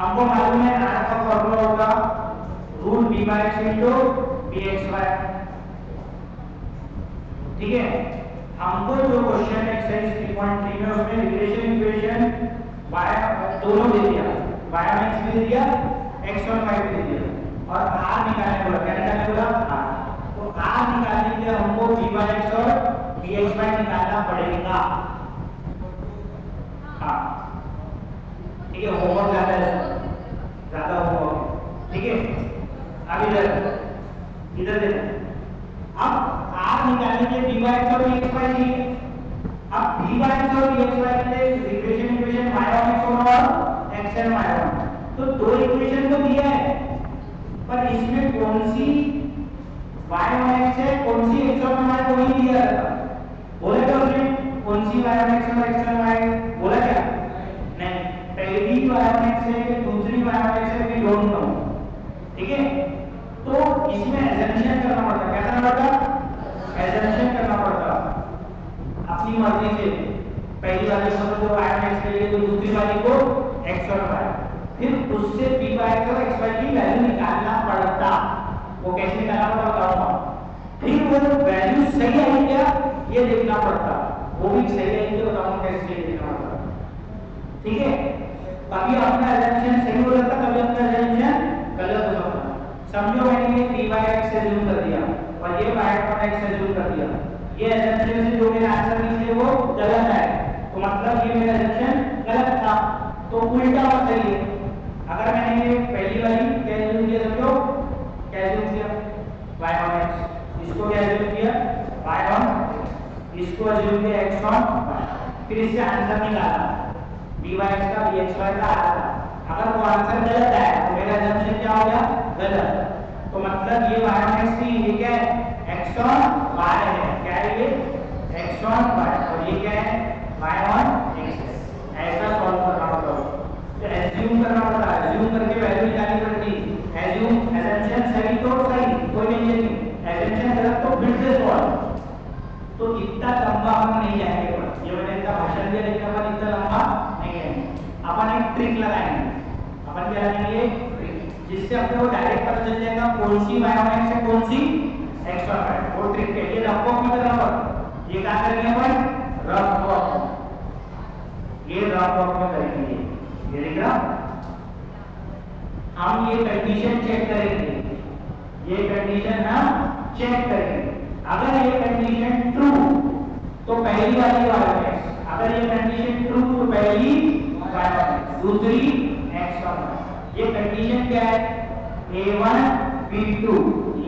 हमको मालूम है आर का फॉर्मूला होगा root B by X into B X Y. ठीक है, हमको जो क्वेश्चन एक्सरसाइज 3.3 में उसमें रिग्रेशन इक्वेशन y दोनों दे दिया, y में x भी दे दिया, x और y भी दे दिया, और r निकालने बोला, क्या निकालने बोला r। तो r निकालने के लिए हमको b बाई x और b x वाई निकालना पड़ेगा। हाँ ठीक है, होमवर्क ज्यादा होमवर्क। ठीक है, अब इधर देखो, अब r निकालने के लिए b बाई x और b x वाई चाहिए। अब b बाई x और b x वाई के लिए रिग्रेशन इक्वेशन y1 x1 और xn y1, तो दो इक्वेशन तो दिया है, पर इसमें कौन सी y1 x है कौन सी x1 y को ही दिया था। बोला क्या उसने, कौन सी y1 x और xn y बोला क्या नहीं, पहली y1 x है कि दूसरी y1 x है वी डोंट नो। ठीक है, तो इसमें एजम्पशन करना पड़ता, क्या करना पड़ता, एजम्पशन करना पड़ता अपनी मर्जी से। पहली वाली को तो y1 x के लिए, तो दूसरी वाली को x और y, फिर उससे b बाई x और x वाई की वैल्यू निकालना पड़ता। वो कैसे निकालना पड़ता बताऊंगा। फिर वो वैल्यू सही आई क्या ये देखना पड़ता, वो भी सही आई तो बताऊंगा कैसे देखना पड़ता। ठीक है, कभी अपना एजम्पशन सही हो जाता, कभी अपना एजम्पशन गलत हो जाता। समझो मैंने ये b बाई x से अज्यूम कर दिया और ये y1 x से अज्यूम कर दिया, ये एजम्पशन से जो मेरा आंसर निकले वो गलत है, तो मतलब ये मेरा एजम्पशन गलत था, तो उल्टा और सही है। अगर मैंने ये पहली वाली क्या अज्यूम किया, समझो क्या अज्यूम किया y1 x, इसको क्या अज्यूम किया y1, इसको अज्यूम किया x1, फिर इससे आंसर निकाला b बाई x का b x वाई का आ रहा। अगर वो आंसर गलत है तो मेरा एजम्पशन क्या हो गया गलत, तो मतलब ये y1 x की ये क्या है x1 y है, क्या है ये x1 y, और ये क्या है y1 x है। ऐसा सॉल्व करना होगा, तो एज्यूम करना पड़ता है, एज्यूम करके वैल्यू निकालनी पड़ती। एज्यूम एजम्पशन सही तो सही कोई नहीं है, एजम्पशन गलत तो फिर से सॉल्व। तो इतना लंबा हम नहीं जाएंगे, पर ये मैंने इतना भाषण दिया लेकिन अपन इतना लंबा नहीं जाएंगे। अपन एक ट्रिक लगाएंगे, अपन क्या लगाएंगे ट्रिक, जिससे अपने को डायरेक्ट पता चल जाएगा कौन सी y1 x है कौन सी x1 y। वो ट्रिक है, ये रफ वर्क में करना पड़ता, ये क्या करेंगे अपन रफ वर्क, ये रफ वर्क में करेंगे। ये दिख रहा, हम ये कंडीशन चेक करेंगे, ये कंडीशन हम चेक करेंगे। अगर ये कंडीशन ट्रू तो पहली वाली y1 x, अगर ये कंडीशन ट्रू तो पहली y1 x, दूसरी x1 y। ये कंडीशन क्या है, a1 b2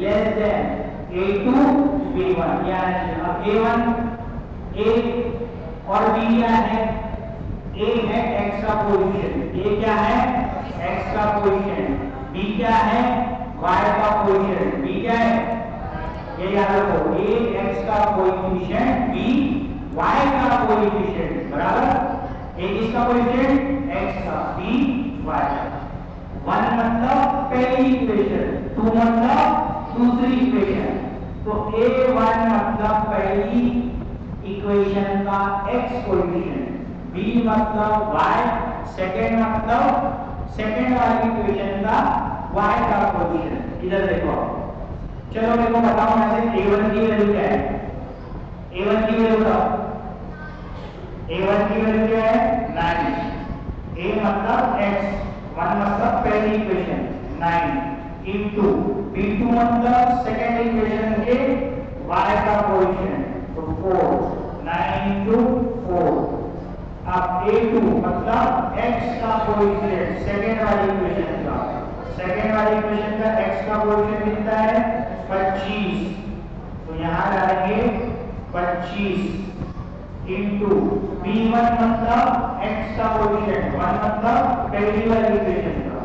less than a2 b1, यानी अब a1 a और b क्या है, a है x का कोएफिशिएंट, a क्या है x का कोएफिशिएंट, b क्या है y का कोएफिशिएंट, b क्या है ये याद रखो, a x का कोएफिशिएंट b y का कोएफिशिएंट बराबर, a किसका कोएफिशिएंट x का, b y का। 1 मतलब पहली इक्वेशन, 2 मतलब दूसरी इक्वेशन, तो a1 मतलब पहली इक्वेशन का x कोएफिशिएंट, b मतलब y, सेकंड मतलब सेकंड वाली इक्वेशन का y का कोएफिशिएंट। इधर देखो, चलो मेरे को बताओ यहाँ से a1 की वैल्यू क्या है, a1 की वैल्यू बताओ, a1 की वैल्यू क्या है 9, a मतलब x, 1 मतलब पहली इक्वेशन 9 इनटू b2 मतलब सेकंड इक्वेशन के y का कोएफिशिएंट, तो 4, 9 इनटू 4। अब a2 मतलब x का कोएफिशिएंट सेकंड वाली इक्वेशन का, सेकंड वाली इक्वेशन का x का कोएफिशिएंट कितना है 25, तो यहाँ डालेंगे 25 इनटू b1 मतलब x का कोएफिशिएंट, 1 मतलब पहली वाली इक्वेशन का,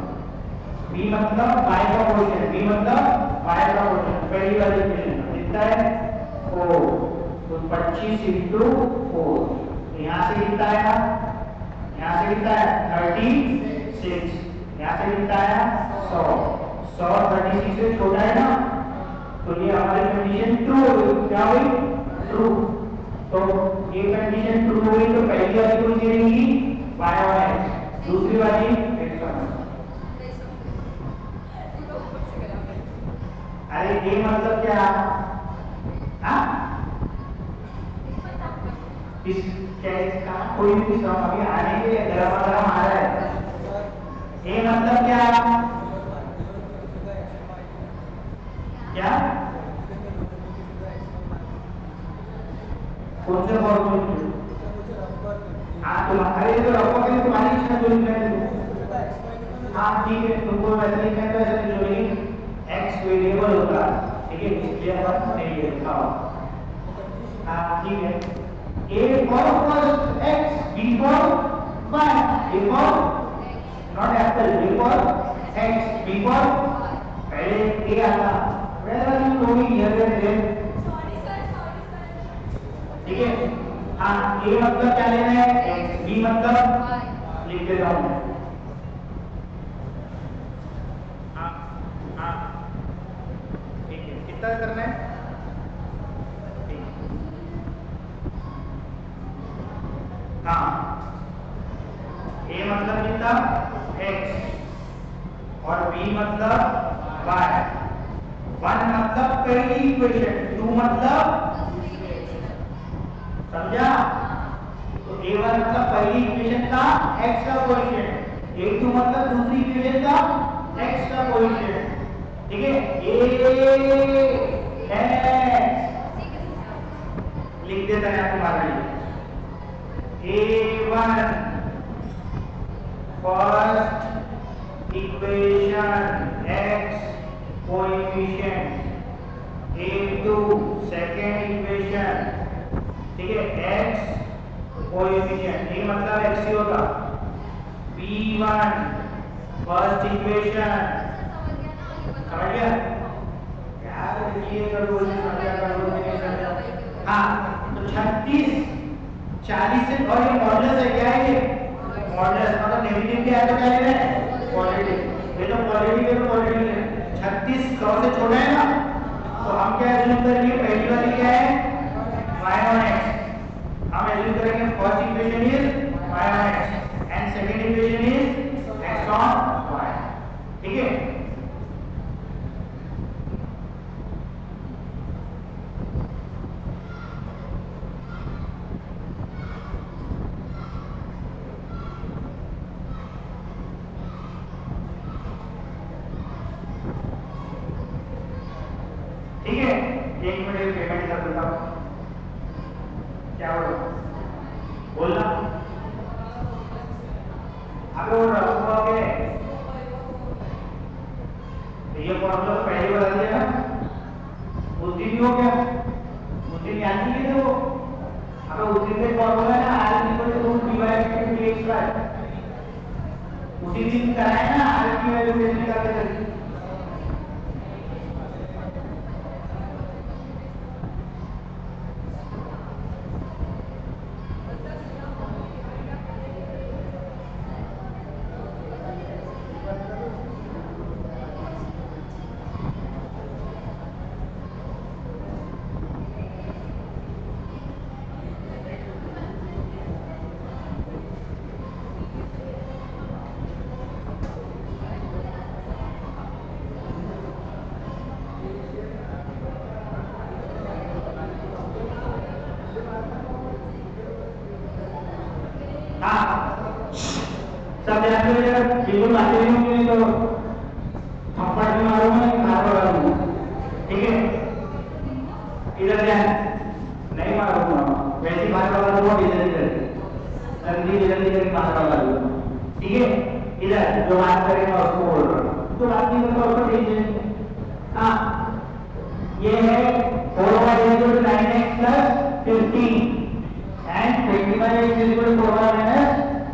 b मतलब y का कोएफिशिएंट, b मतलब y का कोएफिशिएंट पहली वाली इक्वेशन का कितना है 4, तो 25 इनटू 4, यहाँ से कितना आया, यहाँ से कितना है 36, यहाँ से कितना आया 100, 100 36 से छोटा है ना, तो ये हमारी कंडीशन ट्रू हो गई, क्या हुई ट्रू। तो ये कंडीशन ट्रू हो गई, तो पहली वाली कौन सी रहेगी y1 x, दूसरी वाली x1, अरे ए मतलब क्या? हाँ इस क्या इसका कोई भी सम अभी आने के गरम गरम आ रहा है। ए मतलब क्या? क्या कौन से फॉर्मूले? हाँ तुम्हारे जो रखो कि तुम्हारी इच्छा जो लिखना है। हाँ ठीक है, तुमको वैसे लिखना है तो ऐसे लिखो, लेकिन एक्स वेरिएबल होगा, ठीक है, इसलिए अपन नहीं लिखा। हाँ ठीक है, A for first X, B for Y, A for not apple, A for X, B for पहले A आता, where are you going here and there? ठीक है, हाँ A मतलब क्या लेना है? X, B मतलब लिख देता हूँ। हाँ हाँ ठीक है, कितना करना है? हाँ A मतलब कितना? X और B मतलब Y। 1 मतलब पहली इक्वेशन, 2 मतलब समझा? तो A1 मतलब पहली इक्वेशन का x का कोएफिशिएंट, A2 मतलब दूसरी इक्वेशन का x का कोएफिशिएंट, ठीक है। A लिख देता है तुम्हारे लिए A1 first equation x coefficient, A2 second equation, ठीक है, x कोएफिशिएंट, ये मतलब x ही होगा। B1 फर्स्ट इक्वेशन, समझ गया यार? ये करो समझा करो नहीं समझा। हाँ तो 36 40 से, और ये मॉडुलस है, क्या है ये? मॉडुलस मतलब नेगेटिव क्या है तो क्या लेना है? पॉजिटिव। ये तो पॉजिटिव है तो पॉजिटिव है। 36 100 से छोटा है ना, तो हम क्या एज्यूम करेंगे? पहली वाली क्या है? y on x। हम एज्यूम करेंगे first equation is y on x and second equation is x on y, ठीक है। ठीक है, एक मिनट पेमेंट कर देता हूँ। क्या बोलना? अबे वो रखोगे तो ये फॉर्मूला तो पहले बता दिया ना, उस दिन ही हो गया, उस दिन याद नहीं किया वो। अबे उस दिन का फॉर्मूला है ना, r equal to root dy by dx square, उसी दिन कराया ना, r की वैल्यू कैसे निकालते थे? हाँ सब ध्यान से बिल्कुल बातें नहीं होंगी तो थप्पड़ भी मारूंगा नहीं मारूंगा, ठीक है। इधर ध्यान नहीं मारूंगा, वैसे ही बात लगा दूंगा, इधर इधर इधर बात लगा दूंगा, ठीक है। इधर जो बात करेगा उसको बोल रहा हूँ, तो बात नहीं करता उसको ठीक है। हाँ ये है 4/9x + 15 and 25x = 4/-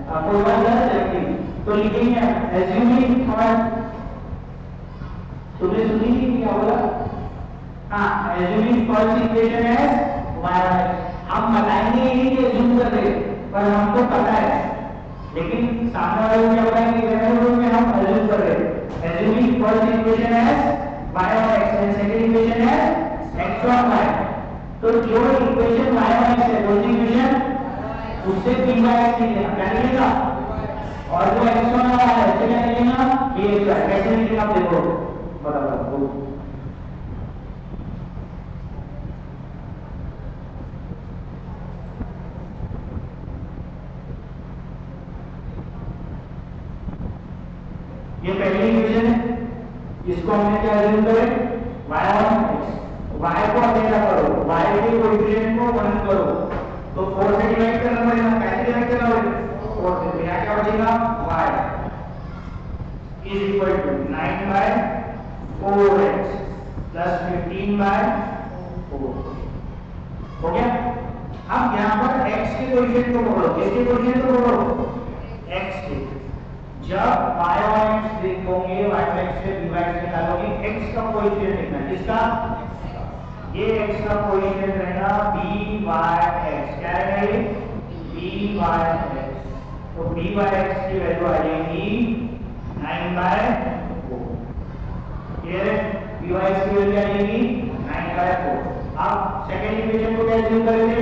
4/17। तो लिखेंगे assuming और तुमने सुनी नहीं क्या बोला? हाँ assuming फर्स्ट इक्वेशन है y। हम बताएंगे नहीं कि assume कर रहे, पर हमको पता है, लेकिन सामने वाले को क्या बताएंगे? में हम assume कर रहे। assuming फर्स्ट इक्वेशन है y और x and सेकंड इक्वेशन है x और y। तो जो इक्वेशन y और x है, कौन सी इक्वेशन? उससे p by x निकलेगा, क्या निकलेगा? और जो x और y है उससे क्या निकलेगा? ये कैसे निकलेगा? आप देखो बताओ। ये पहली इक्वेशन है, इसको हमने क्या अज्यूम करे y on x, y को अकेला करो, y के कोएफिशिएंट को 1 करो, तो 4 से डिवाइड करना पड़ेगा, कैसे डिवाइड करना पड़ेगा 4 से, तो यहाँ क्या बचेगा y is equal to 9 by 4x plus 15 by 4 हो गया। अब यहाँ पर x के कोएफिशिएंट को पकड़ो, किसके कोएफिशिएंट को पकड़ो x के, जब y और x देखोगे y और x से b by x निकालोगे x का कोएफिशिएंट लिखना है, किसका ये x का कोएफिशिएंट रहेगा b by x, क्या रहेगा ये b by x, तो b by x की वैल्यू आ जाएगी 9 by 4, क्लियर है, b by x की वैल्यू आ जाएगी 9 by 4। अब सेकंड इक्वेशन को क्या अज्यूम करेंगे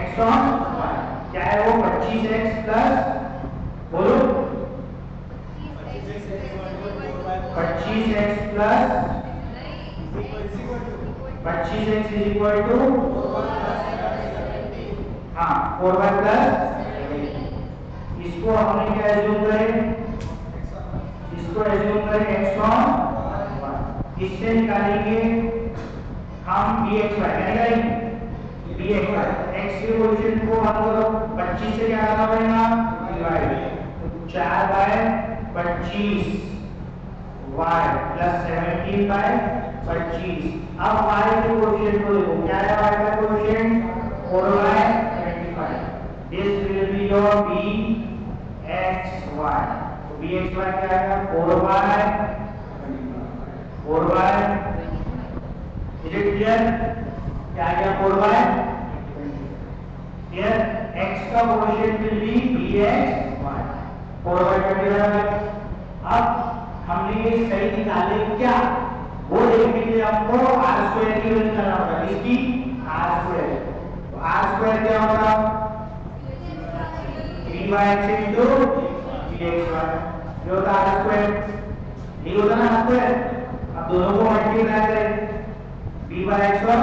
x on y, क्या है वो 25x प्लस बोलो 25x plus 25x is equal to हाँ 4y प्लस, इसको हमने क्या एज्यूम करें, इसको एज्यूम करें x on y, इससे निकालेंगे हम bxy, क्या निकालेंगे bxy, x के कोएफिशिएंट को बात करो 25 से क्या करना पड़ेगा divide, 4 by 25 y plus 17 by 25। अब y के कोएफिशिएंट को देखो, क्या है y का coefficient 4y 25, this will be your bxy, तो bxy क्या आएगा 4y 4y, is it clear, क्या आ गया 4y क्लियर, x का coefficient will be bxy 4y 25। अब हमने ये सही निकाले क्या, वो देखने के लिए हमको r स्क्वायर की वैल्यू निकालना होगा, इसकी r स्क्वायर, तो r स्क्वायर क्या होगा b by x into bxy, ये होता r स्क्वायर, ये होता ना r स्क्वायर। अब दोनों को मल्टीप्लाई करें, b by x और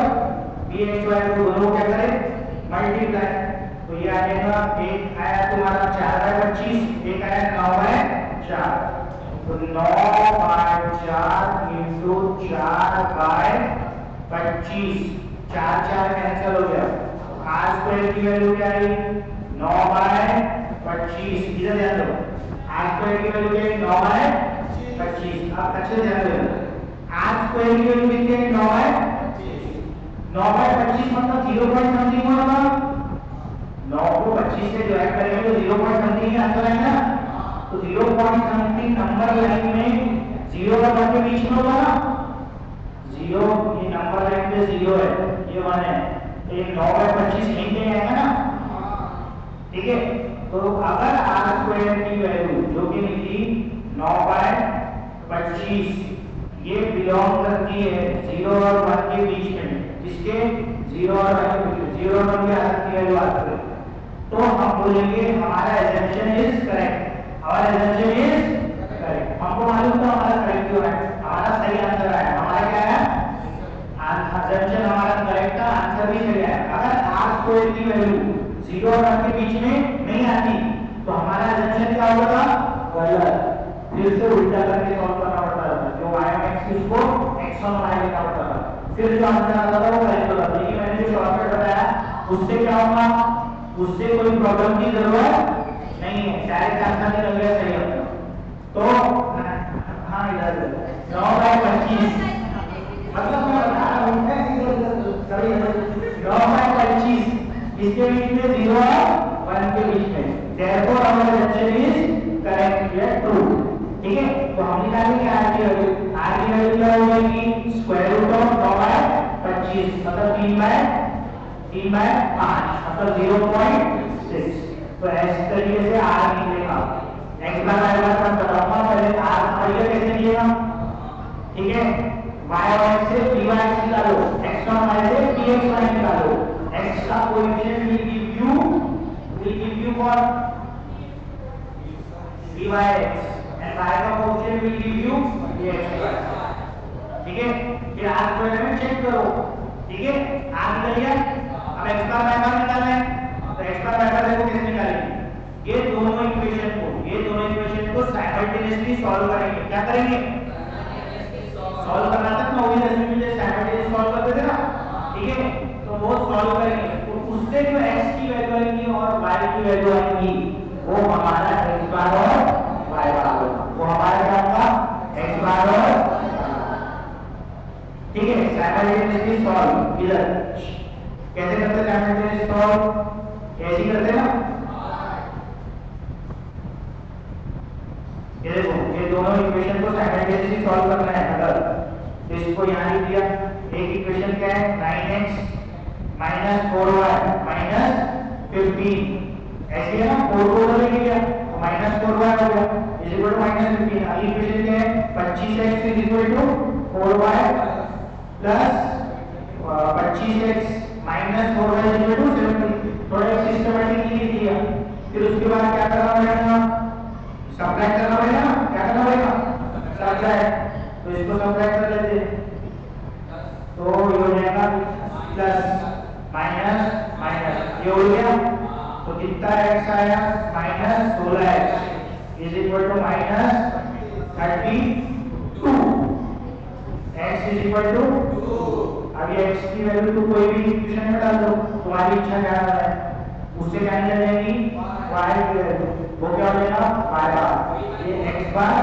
bxy को दोनों को क्या करें मल्टीप्लाई, तो ये आ जाएगा, एक आया तुम्हारा 4 बाय 25, एक आया 9 बाय 4, तो 9 बाय 4 इंटू 4 बाय 25, 4 4 कैंसिल हो गया, r स्क्वायर की वैल्यू क्या आई 9 बाय 25, इधर ध्यान दो r स्क्वायर की वैल्यू क्या है 9 बाय 25। अब अच्छे से ध्यान दो, r स्क्वायर की वैल्यू कितनी है 9 बाय 25, मतलब 0 पॉइंट समथिंग होगा, 9 को 25 से डिवाइड करेंगे तो 0 पॉइंट समथिंग आंसर आएगा, तो 0 पॉइंट समथिंग नंबर लाइन में 0 और 1 के बीच में होगा ना, 0 ये नंबर लाइन पे 0 है, ये 1 है, तो ये 9 बाय 25 यहीं पे आएगा ना, ठीक है। तो अगर r स्क्वायर की वैल्यू जो कि निकली 9 बाय 25, ये बिलोंग करती है 0 और 1 के बीच में, जिसके 0 और 1 के बीच में 0 और 1 की आ सकती है वैल्यू, तो हम बोलेंगे हमारा assumption is correct, our assumption is correct, हमको मालूम था हमारा करेक्ट क्यों है, हमारा सही आंसर आया, हमारा क्या है assumption हमारा करेक्ट था, आंसर भी सही आया। अगर r स्क्वायर की वैल्यू 0 और 1 के बीच में नहीं आती तो हमारा assumption क्या होगा गलत, फिर से उल्टा करके सॉल्व करना पड़ता है, जो y और x इसको x और y लिखना पड़ता है, फिर जो आंसर आता था वो करेक्ट होता था। लेकिन मैंने जो शॉर्टकट बताया उससे क्या होगा, उससे कोई प्रॉब्लम की जरूरत नहीं है, डायरेक्ट आंसर निकल गया सही होगा। तो हाँ इधर 9 बाय 25 मतलब मैं बता रहा हूँ 9 बाय 25 इसके बीच में 0 और 1 के बीच में, therefore our assumption is correct, या true, ठीक है। तो हम निकालेंगे r की वैल्यू, r की वैल्यू क्या हो जाएगी स्क्वायर रूट ऑफ 9 बाय 25 मतलब 3 बाय 5 मतलब 0.6, तो इस तरीके से r निकलेगा। x बार y बार मैं बताऊंगा, पहले r पढ़िए कैसे निकलेगा, ठीक है। y और x से b by x निकालो, x और y से bxy निकालो, x का coefficient will give you what b by x and y का coefficient will give you bxy, ठीक है। फिर r स्क्वायर में चेक करो, ठीक है, r निकल गया। अब x बार y बार निकालना है, तो x बार y बार देखो कैसे निकालेंगे, ये दोनों इक्वेशन को साइमल्टेनियसली साइमल्टेनियसली सॉल्व करेंगे। क्या करेंगे? सॉल्व करना था ना, वही रेसिपी में साइमल्टेनियसली सॉल्व करते थे ना, ठीक है। तो वो सॉल्व करेंगे, तो उससे जो x की वैल्यू आएगी और y की वैल्यू आएगी वो हमारा x बार और y बार होगा। वो हमारा क्या होगा? x बार और, ठीक है। साइमल्टेनियसली सॉल्व इधर कैसे करते हैं? साइमल्टेनियसली सॉल्व ऐसे ही करते हैं ना। ये देखो, ये दोनों इक्वेशन को साइमल्टेनियसली सॉल्व करना है। अगर तो इसको यहाँ लिख दिया, एक इक्वेशन क्या है? 9x माइनस 4y माइनस 15, ऐसे है ना। 4 को उधर लेके गया तो माइनस 4y हो गया इज इक्वल टू माइनस 15। अगली इक्वेशन क्या है? 25x is equal to 4y plus 25x minus 4y is equal to 70। थोड़ा सिस्टमैटिकली किया, फिर उसके बाद क्या करना पड़ेगा? सब्ट्रैक्ट करना पड़ेगा। क्या करना पड़ेगा? सब्ट्रैक्ट। तो इसको सब्ट्रैक्ट कर लेते हैं, तो ये हो जाएगा प्लस माइनस माइनस, ये हो गया। तो कितना x आया? Minus 16x is equal to minus 32। x is equal to 2। अभी x की वैल्यू तो कोई भी इक्वेशन में डाल दो, तुम्हारी इच्छा क्या है उससे कैंसिल हो जाएगी y की वैल्यू, वो क्या हो जाएगा? y बार, ये x बार।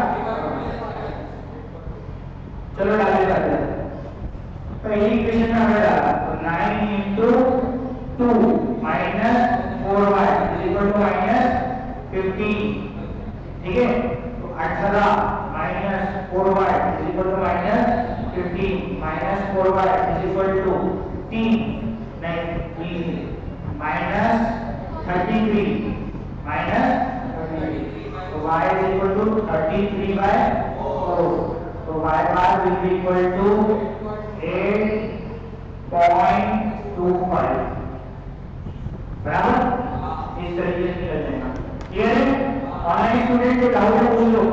चलो डाल देते हैं। पहली इक्वेशन में हमने डाला तो 9 into 2 minus 4y is equal to minus 15, ठीक है। तो 18 minus 4y is equal to minus 15, minus 4y is equal to 3 minus 33 minus 33, तो y इज इक्वल टू 33/4। तो y bar will be equal to 8.25, बराबर। इस तरीके से निकल जाएगा। क्लियर है? ऑनलाइन स्टूडेंट को डाउट है पूछ लो।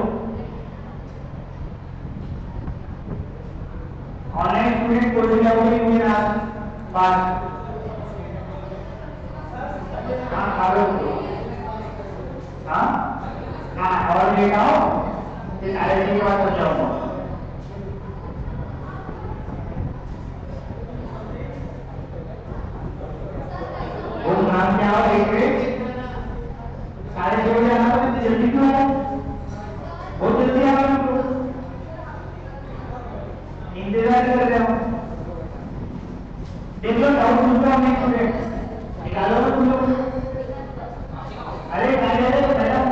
ऑनलाइन स्टूडेंट को जो डाउट है मुझे आज बात, हाँ हाँ हाँ, और लेट आओ, फिर आरएससी के बाद हो जाऊंगा। नाम क्या हो? एक मिनट, 6:30 बजे आना था, जल्दी क्यों आया? बहुत जल्दी आ गया, इंतजार कर रहे हो। देख लो डाउट पूछो अपने स्टूडेंट, निकालो ना तुम लोग। अरे निकाले तो मैडम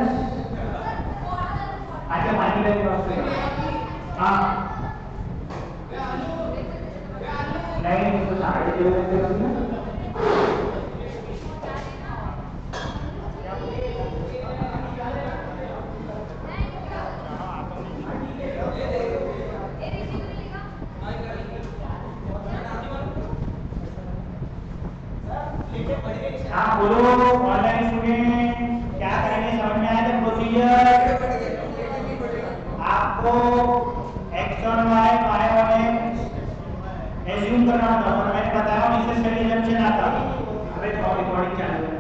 आगे पानी लगे वापस। हाँ नहीं तो 6:30 बजे हाँ बोलो। ऑनलाइन स्टूडेंट क्या करेंगे? समझ में आया था प्रोसीजर? आपको x और y और x एज्यूम करना होता है, और मैंने बताया इससे स्टडी एग्जामिनेशन आता है। अबे रिकॉर्डिंग चालू